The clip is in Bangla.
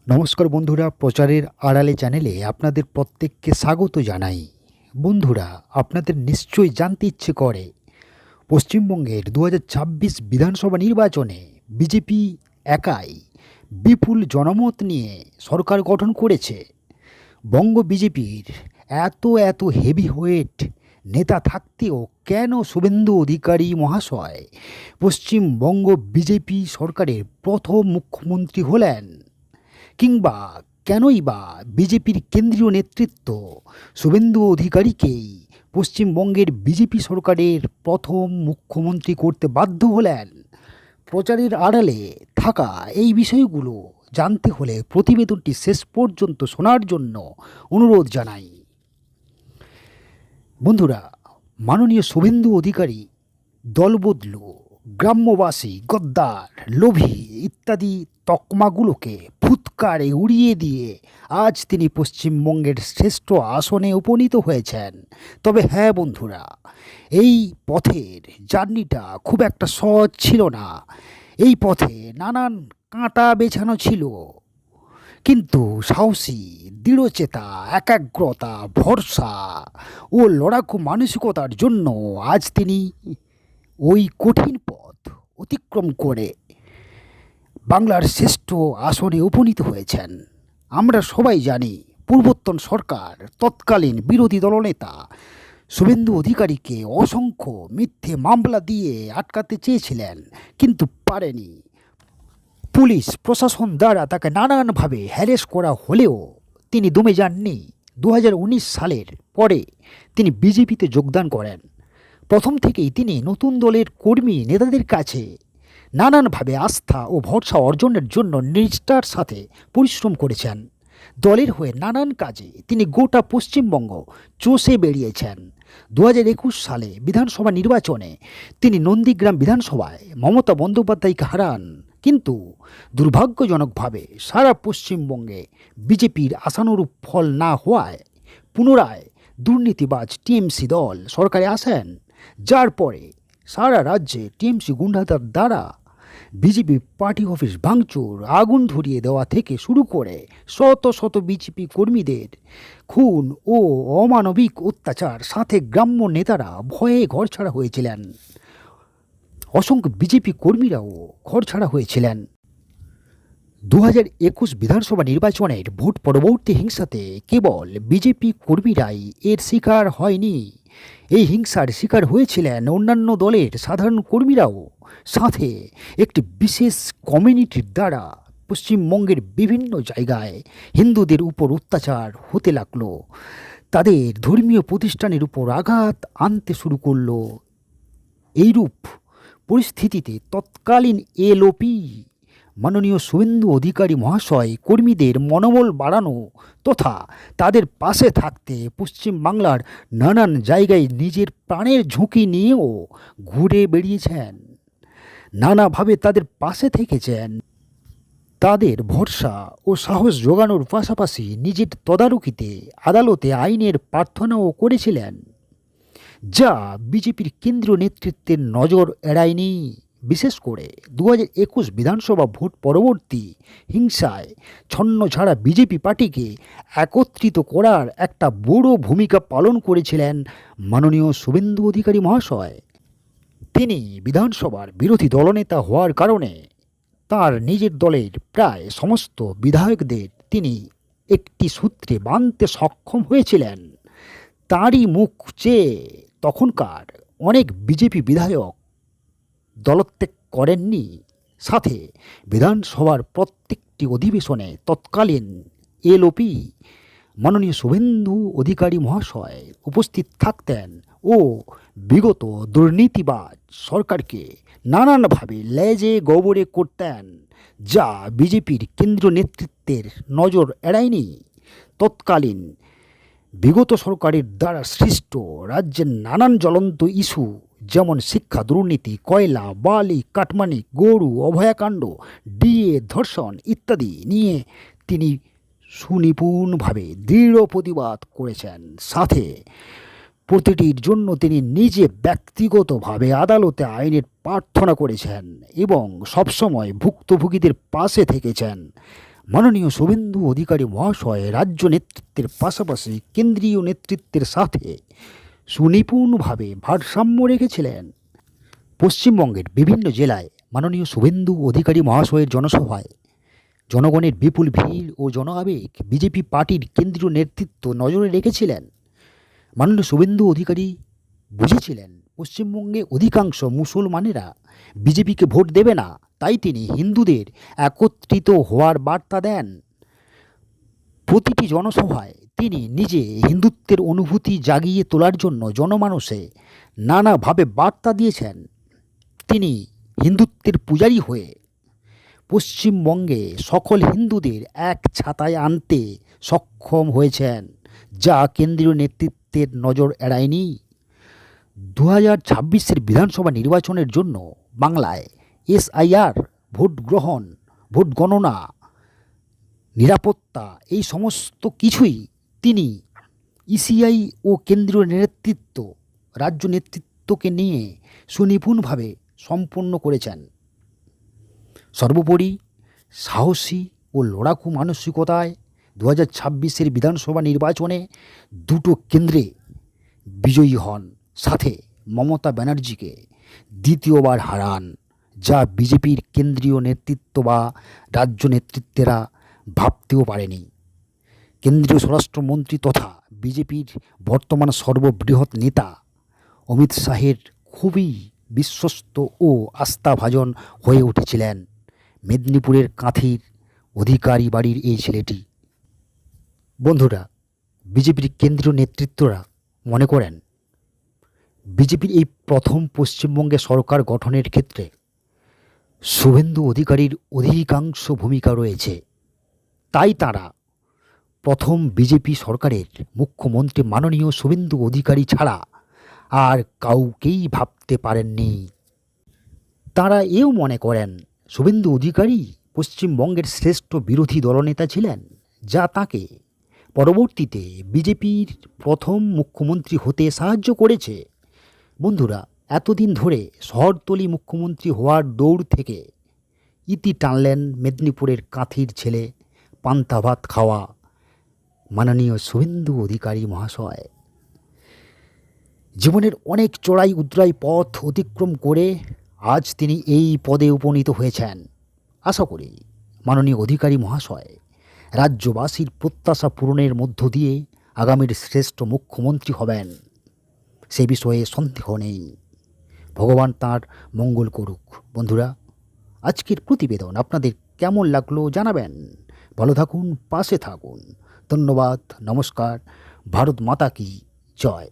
নমস্কার বন্ধুরা, প্রচারের আড়ালে চ্যানেলে আপনাদের প্রত্যেককে স্বাগত জানাই। বন্ধুরা, আপনাদের নিশ্চয়ই জানতে ইচ্ছে করে পশ্চিমবঙ্গের 2026 বিধানসভা নির্বাচনে বিজেপি একাই বিপুল জনমত নিয়ে সরকার গঠন করেছে। বঙ্গ বিজেপির এত হেভিওয়েট নেতা থাকতেও কেন শুভেন্দু অধিকারী মহাশয় পশ্চিমবঙ্গ বিজেপি সরকারের প্রথম মুখ্যমন্ত্রী হলেন? কিংবা কেনই বা বিজেপির কেন্দ্রীয় নেতৃত্ব শুভেন্দু অধিকারীকেই পশ্চিমবঙ্গের বিজেপি সরকারের প্রথম মুখ্যমন্ত্রী করতে বাধ্য হলেন? প্রচারের আড়ালে থাকা এই বিষয়গুলো জানতে হলে প্রতিবেদনটি শেষ পর্যন্ত শোনার জন্য অনুরোধ জানাই। বন্ধুরা, মাননীয় শুভেন্দু অধিকারী দলবদলু, গ্রাম্যবাসী, গদ্দার, লোভী ইত্যাদি তকমাগুলোকে ফুৎকারে উড়িয়ে দিয়ে আজ তিনি পশ্চিমবঙ্গের শ্রেষ্ঠ আসনে উপনীত হয়েছেন। তবে হ্যাঁ বন্ধুরা, এই পথের জার্নিটা খুব একটা সহজ ছিল না। এই পথে নানান কাঁটা বেছানো ছিল, কিন্তু সাহসী, দৃঢ়চেতা, একাগ্রতা, ভরসা ও লড়াকু মানসিকতার জন্য আজ তিনি ওই কঠিন পথ অতিক্রম করে বাংলার শ্রেষ্ঠ আসনে উপনীত হয়েছেন। আমরা সবাই জানি, পূর্বতন সরকার তৎকালীন বিরোধী দলনেতা শুভেন্দু অধিকারীকে অসংখ্য মিথ্যে মামলা দিয়ে আটকাতে চেয়েছিলেন, কিন্তু পারেনি। পুলিশ প্রশাসন দ্বারা তাকে নানানভাবে হ্যারেস করা হলেও তিনি দমে যাননি। 2019 সালের পরে তিনি বিজেপিতে যোগদান করেন। প্রথম থেকেই তিনি নতুন দলের কর্মী নেতাদের কাছে নানানভাবে আস্থা ও ভরসা অর্জনের জন্য নিষ্ঠার সাথে পরিশ্রম করেছেন। দলের হয়ে নানান কাজে তিনি গোটা পশ্চিমবঙ্গ চষে বেরিয়েছেন। 2021 সালে বিধানসভা নির্বাচনে তিনি নন্দীগ্রাম বিধানসভায় মমতা বন্দ্যোপাধ্যায়কে হারান, কিন্তু দুর্ভাগ্যজনকভাবে সারা পশ্চিমবঙ্গে বিজেপির আশানুরূপ ফল না হওয়ায় পুনরায় দুর্নীতিবাজ টিএমসি দল সরকারে আসেন, যার পরে সারা রাজ্যে টিএমসি গুন্ডাদের দ্বারা বিজেপি পার্টি অফিস ভাঙচুর, আগুন ধরিয়ে দেওয়া থেকে শুরু করে শত শত বিজেপি কর্মীদের খুন ও অমানবিক অত্যাচার, সাথে গ্রাম্য নেতারা ভয়ে ঘরছাড়া হয়েছিলেন। অসংখ্য বিজেপি কর্মীরাও ঘরছাড়া হয়েছিলেন। 2021 বিধানসভা নির্বাচনের ভোট পরবর্তী হিংসাতে কেবল বিজেপি কর্মীরাই এর শিকার হয়নি, এই হিংসার শিকার হয়েছিলেন অন্যান্য দলের সাধারণ কর্মীরাও। সাথে একটি বিশেষ কমিউনিটির দ্বারা পশ্চিমবঙ্গের বিভিন্ন জায়গায় হিন্দুদের উপর অত্যাচার হতে লাগলো, তাদের ধর্মীয় প্রতিষ্ঠানের উপর আঘাত আনতে শুরু করলো। এইরূপ পরিস্থিতিতে তৎকালীন এলওপি মাননীয় শুভেন্দু অধিকারী মহাশয় কর্মীদের মনোবল বাড়ানো তথা তাদের পাশে থাকতে পশ্চিমবাংলার নানান জায়গায় নিজের প্রাণের ঝুঁকি নিয়েও ঘুরে বেরিয়েছেন, নানাভাবে তাদের পাশে থেকেছেন। তাদের ভরসা ও সাহস জোগানোর পাশাপাশি নিজের তদারকিতে আদালতে আইনের প্রার্থনাও করেছিলেন, যা বিজেপির কেন্দ্রীয় নেতৃত্বের নজর এড়ায়নি। বিশেষ করে 2021 বিধানসভা ভোট পরবর্তী হিংসায় ছন্নছাড়া বিজেপি পার্টিকে একত্রিত করার একটা বড় ভূমিকা পালন করেছিলেন মাননীয় শুভেন্দু অধিকারী মহাশয়। তিনি বিধানসভার বিরোধী দলনেতা হওয়ার কারণে তার নিজের দলের প্রায় সমস্ত বিধায়কদের তিনি একটি সূত্রে বাঁধতে সক্ষম হয়েছিলেন। তাঁরই মুখ চেয়ে তখনকার অনেক বিজেপি বিধায়ক দলত্যাগ করেননি। সাথে বিধানসভার প্রত্যেকটি অধিবেশনে তৎকালীন এলওপি মাননীয় শুভেন্দু অধিকারী মহাশয় উপস্থিত থাকতেন ও বিগত দুর্নীতিবাজ সরকারকে নানানভাবে লেজে গোবরে করতেন, যা বিজেপির কেন্দ্রীয় নেতৃত্বের নজর এড়ায়নি। তৎকালীন বিগত সরকারের দ্বারা সৃষ্ট রাজ্যের নানান জ্বলন্ত ইস্যু, যেমন শিক্ষা দুর্নীতি, কয়লা, বালি, কাটমানি, গরু অভয়াকাণ্ড, ডিএ ধর্ষণ ইত্যাদি নিয়ে তিনি সুনিপুণভাবে দৃঢ় প্রতিবাদ করেছেন। সাথে প্রতিটির জন্য তিনি নিজে ব্যক্তিগতভাবে আদালতে আইনের প্রার্থনা করেছেন এবং সবসময় ভুক্তভোগীদের পাশে থেকেছেন। মাননীয় শুভেন্দু অধিকারী মহাশয় রাজ্য নেতৃত্বের পাশাপাশি কেন্দ্রীয় নেতৃত্বের সাথে সুনিপুণভাবে ভারসাম্য রেখেছিলেন। পশ্চিমবঙ্গের বিভিন্ন জেলায় মাননীয় শুভেন্দু অধিকারী মহাশয়ের জনসভায় জনগণের বিপুল ভিড় ও জনআবেগ বিজেপি পার্টির কেন্দ্রীয় নেতৃত্ব নজরে রেখেছিলেন। মাননীয় শুভেন্দু অধিকারী বুঝেছিলেন পশ্চিমবঙ্গে অধিকাংশ মুসলমানেরা বিজেপিকে ভোট দেবে না, তাই তিনি হিন্দুদের একত্রিত হওয়ার বার্তা দেন। প্রতিটি জনসভায় তিনি নিজে হিন্দুত্বের অনুভূতি জাগিয়ে তোলার জন্য জনমানসে নানাভাবে বার্তা দিয়েছেন। তিনি হিন্দুত্বের পূজারী হয়ে পশ্চিমবঙ্গে সকল হিন্দুদের এক ছাতায় আনতে সক্ষম হয়েছেন, যা কেন্দ্রীয় নেতৃত্বের নজর এড়ায়নি। 2026 বিধানসভা নির্বাচনের জন্য বাংলায় SIR, ভোট গ্রহণ, ভোট গণনা, নিরাপত্তা এই সমস্ত কিছুই তিনি ECI ও কেন্দ্রীয় নেতৃত্ব, রাজ্য নেতৃত্বকে নিয়ে সুনিপুণভাবে সম্পন্ন করেছেন। সর্বোপরি সাহসী ও লড়াকু মানসিকতায় 2026 বিধানসভা নির্বাচনে দুটো কেন্দ্রে বিজয়ী হন, সাথে মমতা ব্যানার্জিকে দ্বিতীয়বার হারান, যা বিজেপির কেন্দ্রীয় নেতৃত্ব বা রাজ্য নেতৃত্বেরা ভাবতেও পারেনি। কেন্দ্রীয় স্বরাষ্ট্রমন্ত্রী তথা বিজেপির বর্তমান সর্ববৃহৎ নেতা অমিত শাহের খুবই বিশ্বস্ত ও আস্থাভাজন হয়ে উঠেছিলেন মেদিনীপুরের কাঁথির অধিকারী বাড়ির এই ছেলেটি। বন্ধুরা, বিজেপির কেন্দ্রীয় নেতৃত্বরা মনে করেন বিজেপির এই প্রথম পশ্চিমবঙ্গে সরকার গঠনের ক্ষেত্রে শুভেন্দু অধিকারীর অধিকাংশ ভূমিকা রয়েছে। তাই তারা প্রথম বিজেপি সরকারের মুখ্যমন্ত্রী মাননীয় শুভেন্দু অধিকারী ছাড়া আর কাউকেই ভাবতে পারেননি। তারা এও মনে করেন শুভেন্দু অধিকারী পশ্চিমবঙ্গের শ্রেষ্ঠ বিরোধী দলনেতা ছিলেন, যা তাকে পরবর্তীতে বিজেপির প্রথম মুখ্যমন্ত্রী হতে সাহায্য করেছে। বন্ধুরা, এতদিন ধরে শহরতলি মুখ্যমন্ত্রী হওয়ার দৌড় থেকে ইতি টানলেন মেদিনীপুরের কাঁথির ছেলে, পান্তা ভাত খাওয়া মাননীয় শুভেন্দু অধিকারী মহাশয়। জীবনের অনেক চড়াই উতরাই পথ অতিক্রম করে আজ তিনি এই পদে উপনীত হয়েছেন। আশা করি মাননীয় অধিকারী মহাশয় রাজ্যবাসীর প্রত্যাশা পূরণের মধ্য দিয়ে আগামীর শ্রেষ্ঠ মুখ্যমন্ত্রী হবেন, সে বিষয়ে সন্দেহ নেই। ভগবান তাঁর মঙ্গল করুক। বন্ধুরা, আজকের প্রতিবেদন আপনাদের কেমন লাগলো জানাবেন। ভালো থাকুন, পাশে থাকুন। ধন্যবাদ, নমস্কার। ভারত মাতা কি জয়।